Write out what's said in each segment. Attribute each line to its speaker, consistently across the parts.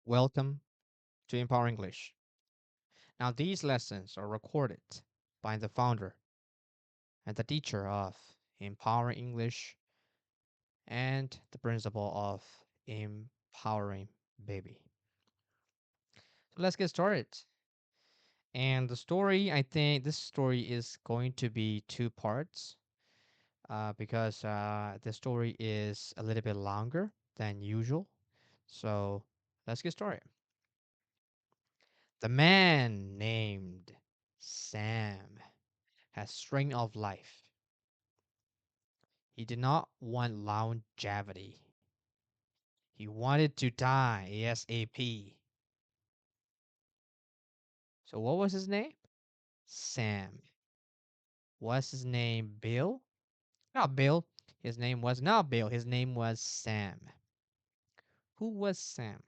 Speaker 1: Welcome to Empower English. Now, these lessons are recorded by the founder and the teacher of Empower English and the principal of Empowering Baby. So, let's get started. And the story, I think this story is going to be two parts because the story is a little bit longer than usual. So, let's get started. The man named Sam has string of life. He did not want longevity. He wanted to die ASAP. So what was his name? Sam. Was his name Bill? Not Bill. His name was not Bill. His name was Sam. Who was Sam?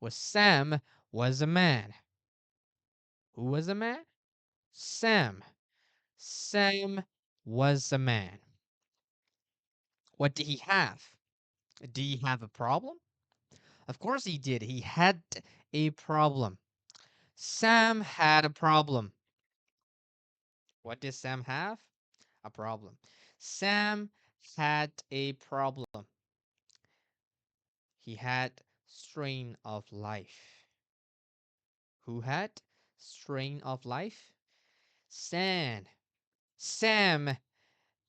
Speaker 1: Was Sam was a man. Who was a man? Sam. Sam was a man. What did he have? Did he have a problem? Of course he did. He had a problem. Sam had a problem. What did Sam have? A problem. Sam had a problem. He had strain of life. Who had strain of life? Sam. Sam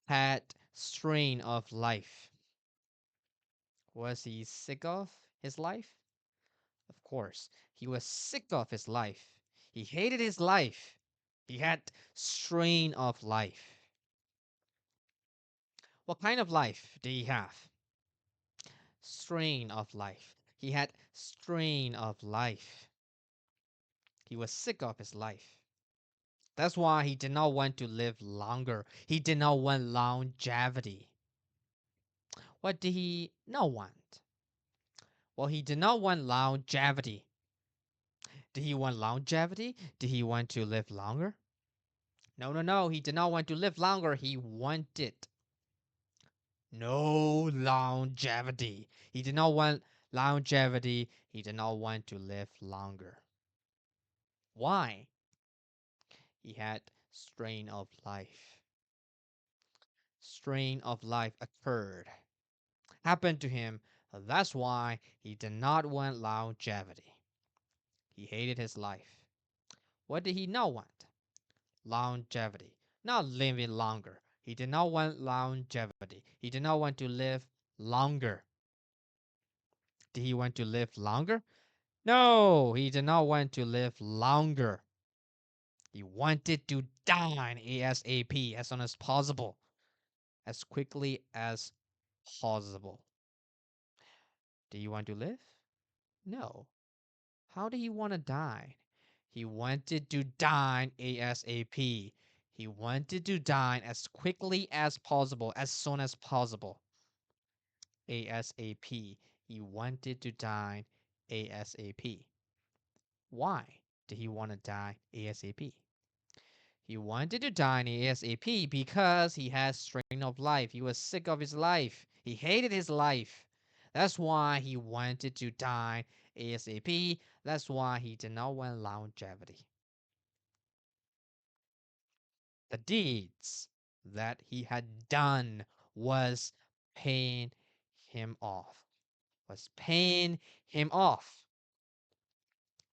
Speaker 1: had strain of life. Was he sick of his life? Of course, he was sick of his life. He hated his life. He had strain of life. What kind of life did he have? Strain of life. He had strain of life. He was sick of his life. That's why he did not want to live longer. He did not want longevity. What did he not want? Well, he did not want longevity. Did he want longevity? Did he want to live longer? No, no, no. He did not want to live longer. He wanted no longevity. He did not want longevity. He did not want to live longer. Why? He had strain of life. Strain of life occurred, happened to him. That's why he did not want longevity. He hated his life. What did he not want? Longevity. Not living longer. He did not want longevity. He did not want to live longer. Did he want to live longer? No, he did not want to live longer. He wanted to die ASAP, as soon as possible, as quickly as possible. Do you want to live? No. How do you want to die? He wanted to die ASAP. He wanted to die as quickly as possible, as soon as possible. ASAP. He wanted to die ASAP. Why did he want to die ASAP? He wanted to die ASAP because he had strain of life. He was sick of his life. He hated his life. That's why he wanted to die ASAP. That's why he did not want longevity. The deeds that he had done was paying him off. Was paying him off.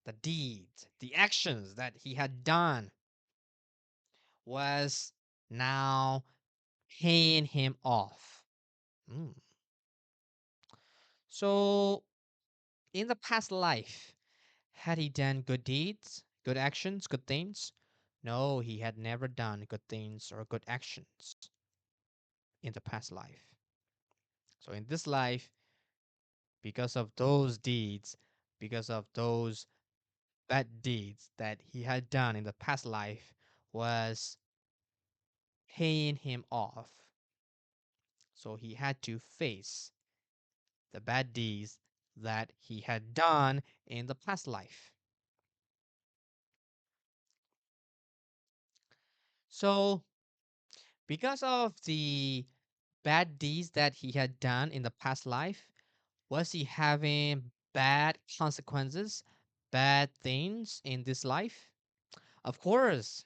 Speaker 1: The deeds, the actions that he had done was now paying him off. Mm. So, in the past life, had he done good deeds, good actions, good things? No, he had never done good things or good actions in the past life. So, in this life, because of those deeds, because of those bad deeds that he had done in the past life, was paying him off. So, he had to face the bad deeds that he had done in the past life. So, because of the bad deeds that he had done in the past life, was he having bad consequences, bad things in this life? Of course,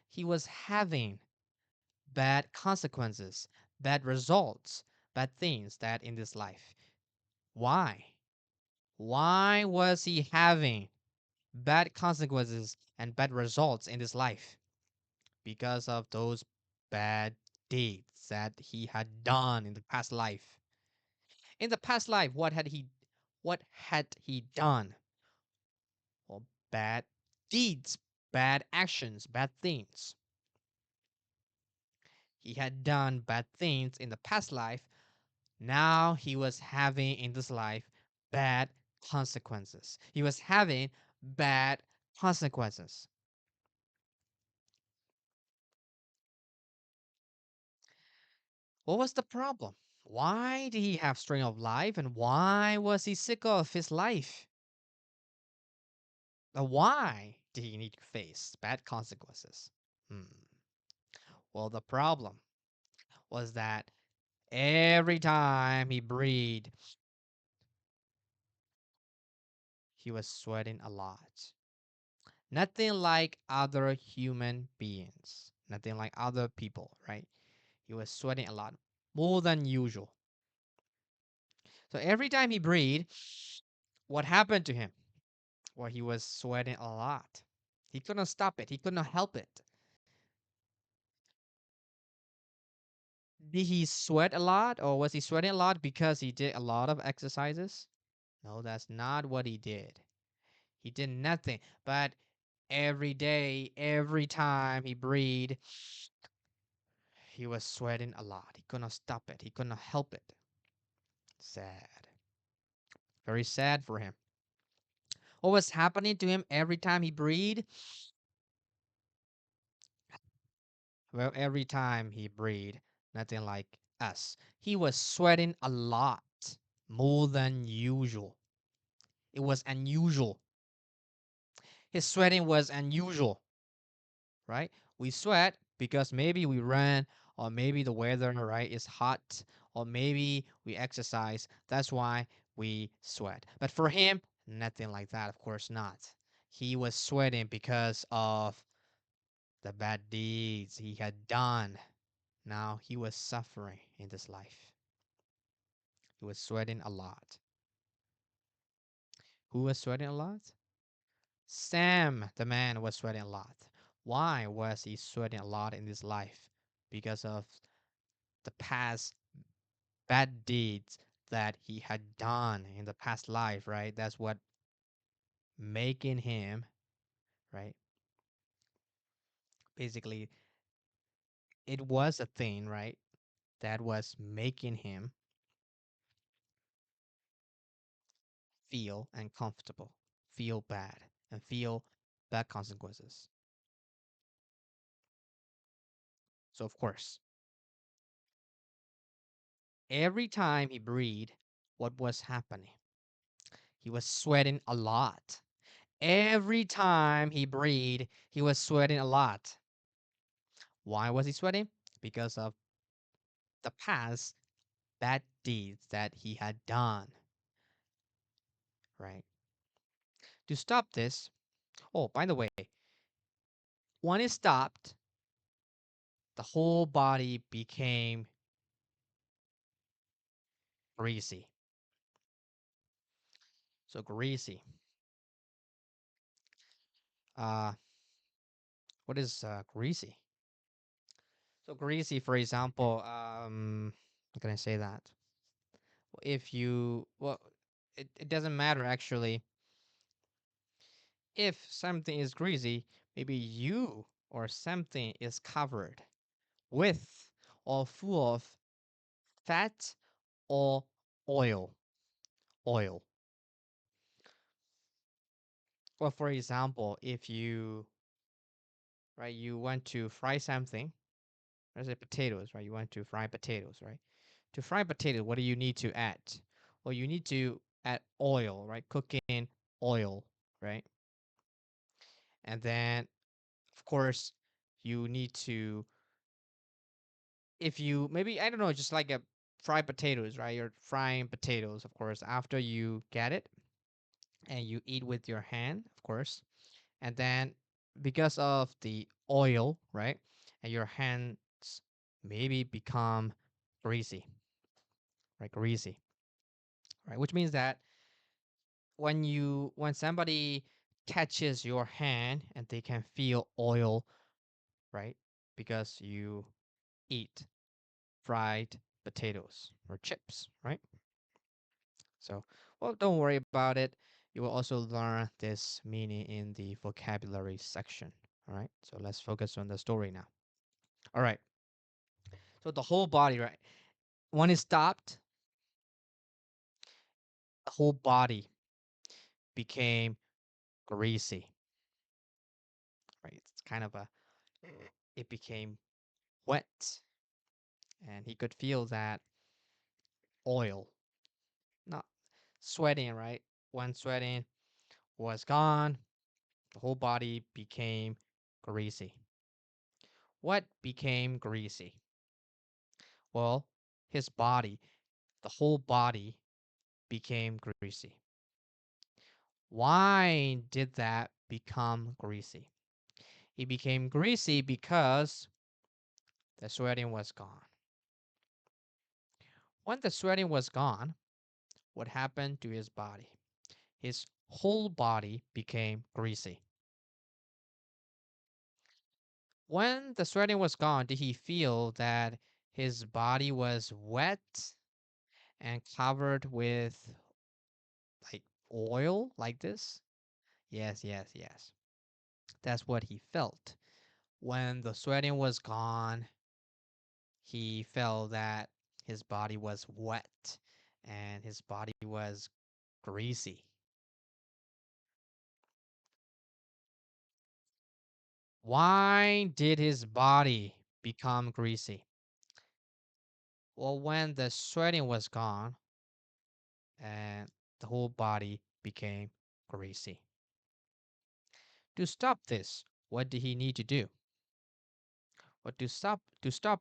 Speaker 1: he was having bad consequences, bad results, bad things that in this life. Why? Why was he having bad consequences and bad results in this life? Because of those bad deeds that he had done in the past life. In the past life, what had he done? Well, bad deeds, bad actions, bad things. He had done bad things in the past life. Now he was having in this life bad consequences. He was having bad consequences. What was the problem? Why did he have string of life and why was he sick of his life? Why did he need to face bad consequences? Hmm. Well, the problem was that every time he breathed, he was sweating a lot. Nothing like other human beings, nothing like other people, right? He was sweating a lot, more than usual. So every time he breathed, what happened to him? Well, he was sweating a lot. He couldn't stop it, he couldn't help it. Did he sweat a lot, or was he sweating a lot because he did a lot of exercises? No, that's not what he did. He did nothing, but every day, every time he breathed, he was sweating a lot. He couldn't stop it. He couldn't help it. Sad. Very sad for him. What was happening to him every time he breathed? Well, every time he breathed, nothing like us. He was sweating a lot, more than usual. It was unusual. His sweating was unusual, right? We sweat because maybe we ran, or maybe the weather, right, is hot, or maybe we exercise. That's why we sweat. But for him, nothing like that. Of course not. He was sweating because of the bad deeds he had done. Now he was suffering in this life. He was sweating a lot. Who was sweating a lot? Sam, the man, was sweating a lot. Why was he sweating a lot in this life? Because of the past bad deeds that he had done in the past life, right? That's what making him, right? Basically, it was a thing, right? That was making him feel uncomfortable, feel bad, and feel bad consequences. So, of course, every time he breathed, what was happening? He was sweating a lot. Every time he breathed, he was sweating a lot. Why was he sweating? Because of the past bad deeds that he had done, right? To stop this, oh, by the way, when it stopped, the whole body became greasy. So greasy. Uh, what is greasy? So greasy, for example, how can I say that? If you, well, it doesn't matter actually. If something is greasy, maybe you or something is covered with or full of fat or oil. Oil. Well, for example, if you, right, you want to fry something, let's say potatoes, right? You want to fry potatoes, right? To fry potatoes, what do you need to add? Well, you need to add oil, right? Cooking oil, right? And then, of course, you need to, if you maybe, I don't know, just like a fried potatoes, right? You're frying potatoes, of course, after you get it. and you eat with your hand, of course, and then because of the oil, right, and your hands maybe become greasy, right, greasy, right, which means that when somebody touches your hand and they can feel oil, right, because you eat fried potatoes or chips, right? So, well, don't worry about it. You will also learn this meaning in the vocabulary section. All right. So let's focus on the story now. All right. So the whole body, right? When it stopped, the whole body became greasy. Right. It's kind of a, it became wet, and he could feel that oil, not sweating, right? When sweating was gone, the whole body became greasy. What became greasy? Well, his body, the whole body became greasy. Why did that become greasy? It became greasy because the sweating was gone. When the sweating was gone, what happened to his body? His whole body became greasy. When the sweating was gone, did he feel that his body was wet and covered with like oil like this? Yes, yes, yes. That's what he felt. When the sweating was gone, he felt that his body was wet and his body was greasy. Why did his body become greasy? Well, when the sweating was gone and the whole body became greasy. To stop this, what did he need to do? But to stop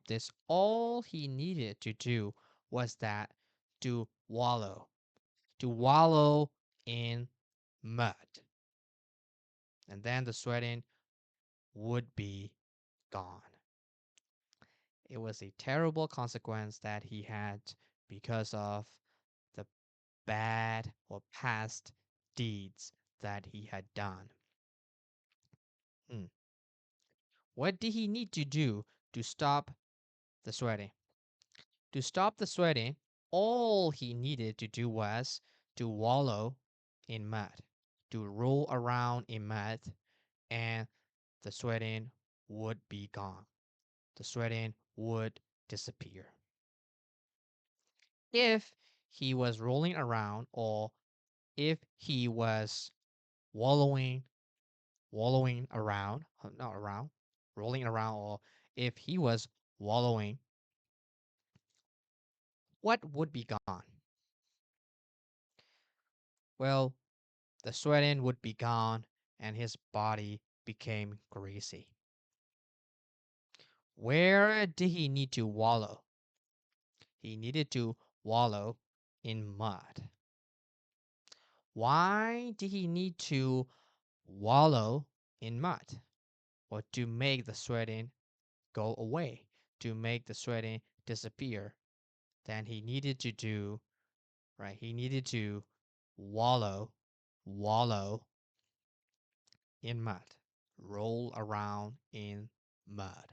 Speaker 1: this, all he needed to do was that to wallow in mud, and then the sweating would be gone. It was a terrible consequence that he had because of the bad or past deeds that he had done. Hmm. What did he need to do to stop the sweating? To stop the sweating, all he needed to do was to wallow in mud, to roll around in mud, and the sweating would be gone. The sweating would disappear. If he was rolling around, or if he was wallowing, wallowing around, not around, rolling around, or if he was wallowing, what would be gone? Well, the sweating would be gone and his body became greasy. Where did he need to wallow? He needed to wallow in mud. Why did he need to wallow in mud? Or to make the sweating go away, to make the sweating disappear. Then he needed to do, right? He needed to wallow in mud, roll around in mud.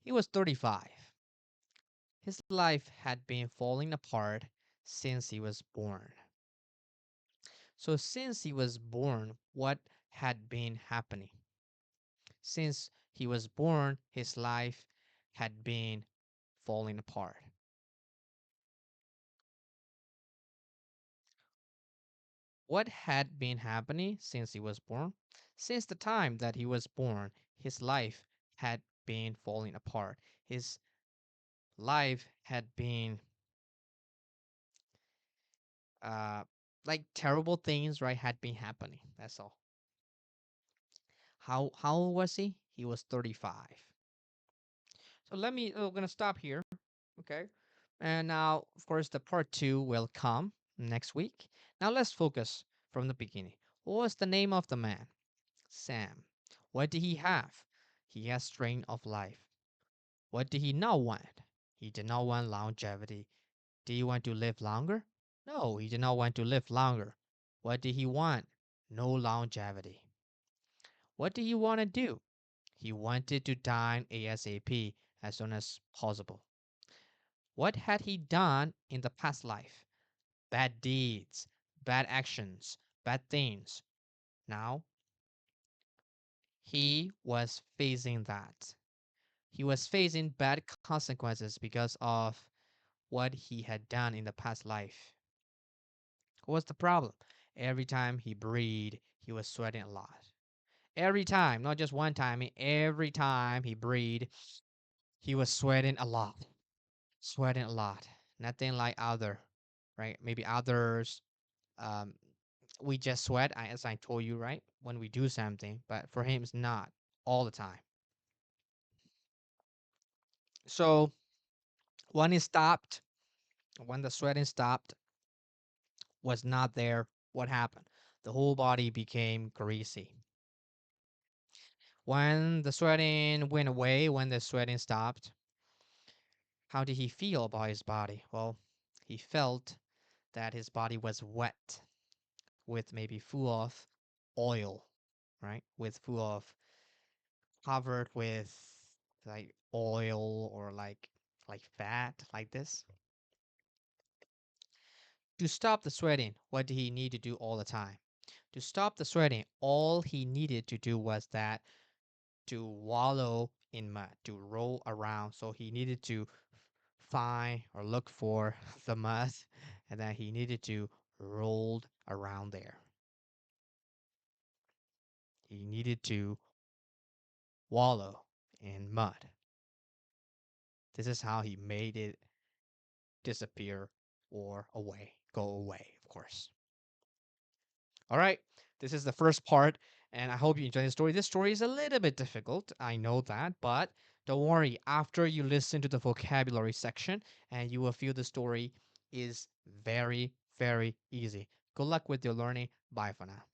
Speaker 1: He was 35. His life had been falling apart since he was born. So, since he was born, what had been happening? Since he was born, his life had been falling apart. What had been happening since he was born? Since the time that he was born, his life had been falling apart. His life had been uh like terrible things, right, had been happening. That's all. How old was he? He was 35. So we're gonna stop here. Okay. And now of course the part two will come. next week. Now let's focus from the beginning. What was the name of the man? Sam. What did he have? He had strength of life. What did he not want? He did not want longevity. Did he want to live longer? No, he did not want to live longer. What did he want? No longevity. What did he want to do? He wanted to die ASAP as soon as possible. What had he done in the past life? Bad deeds, bad actions, bad things. Now, he was facing that. He was facing bad consequences because of what he had done in the past life. What's the problem? Every time he breathed, he was sweating a lot. Every time, not just one time, every time he breathed, he was sweating a lot. Sweating a lot. Nothing like other, right? Maybe others, um, we just sweat, as I told you, right? When we do something, but for him, it's not all the time. So when it stopped, when the sweating stopped, was not there, what happened? The whole body became greasy. When the sweating went away, when the sweating stopped, how did he feel about his body? Well, he felt that his body was wet, with maybe full of oil, right? With full of covered with like oil or like fat like this. To stop the sweating, what did he need to do all the time? To stop the sweating, all he needed to do was that to wallow in mud, to roll around. So he needed to find or look for the mud, and then he needed to roll around there. He needed to wallow in mud. This is how he made it disappear or away, go away, of course. All right, this is the first part, and I hope you enjoy the story. This story is a little bit difficult, I know that, but don't worry. After you listen to the vocabulary section, and you will feel the story is very, very easy. Good luck with your learning. Bye for now.